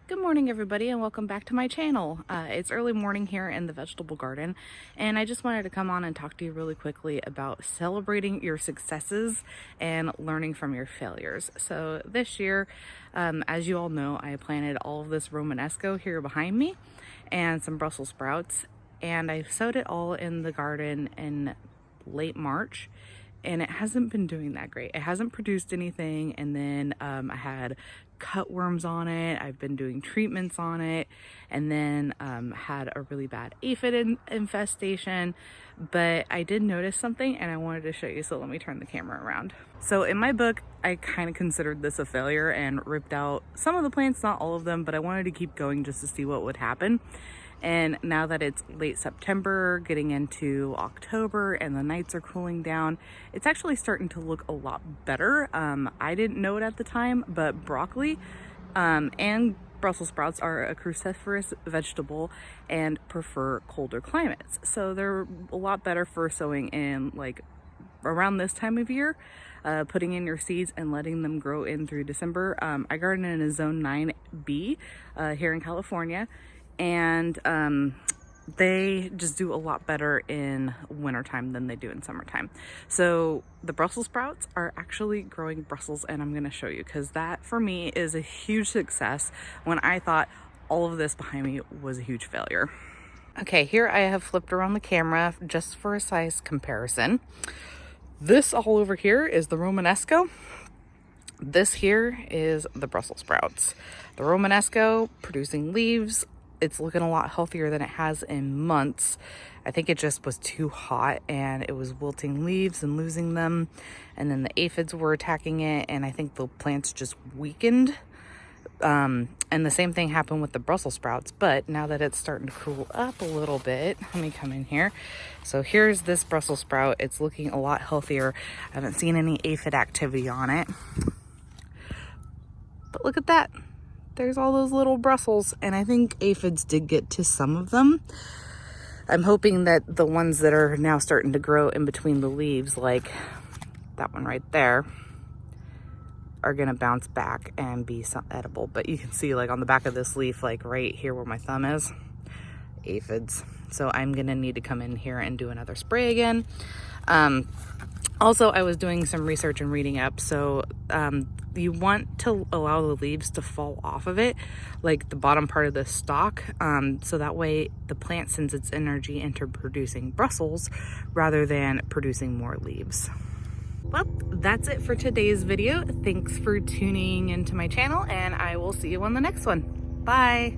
Good morning everybody and welcome back to my channel. It's early morning here in the vegetable garden and I just wanted to come on and talk to you really quickly about celebrating your successes and learning from your failures. So this year, as you all know, I planted all of this Romanesco here behind me and some Brussels sprouts, and I sowed it all in the garden in late March. And it hasn't been doing that great. It hasn't produced anything. And then I had cutworms on it. I've been doing treatments on it, and then had a really bad aphid infestation. But I did notice something and I wanted to show you. So let me turn the camera around. So in my book, I kind of considered this a failure and ripped out some of the plants, not all of them, but I wanted to keep going just to see what would happen. And now that it's late September, getting into October, and the nights are cooling down, it's actually starting to look a lot better. I didn't know it at the time, but broccoli and Brussels sprouts are a cruciferous vegetable and prefer colder climates. So they're a lot better for sowing in like around this time of year, putting in your seeds and letting them grow in through December. I garden in a zone 9B here in California. And they just do a lot better in wintertime than they do in summertime. So the Brussels sprouts are actually growing Brussels, and I'm going to show you, because that for me is a huge success when I thought all of this behind me was a huge failure. Okay, here I have flipped around the camera just for a size comparison. This all over here is the Romanesco. This here is the Brussels sprouts. The Romanesco producing leaves. It's looking a lot healthier than it has in months. I think it just was too hot and it was wilting leaves and losing them. And then the aphids were attacking it, and I think the plants just weakened. And the same thing happened with the Brussels sprouts. But now that it's starting to cool up a little bit, let me come in here. So here's this Brussels sprout. It's looking a lot healthier. I haven't seen any aphid activity on it. But look at that. There's all those little Brussels, and I think aphids did get to some of them. I'm hoping that the ones that are now starting to grow in between the leaves, like that one right there, are gonna bounce back and be edible. But you can see, like on the back of this leaf, like right here where my thumb is, aphids. So I'm gonna need to come in here and do another spray again. Also, I was doing some research and reading up. So you want to allow the leaves to fall off of it, like the bottom part of the stalk, so that way the plant sends its energy into producing Brussels rather than producing more leaves. Well, that's it for today's video. Thanks for tuning into my channel, and I will see you on the next one. Bye.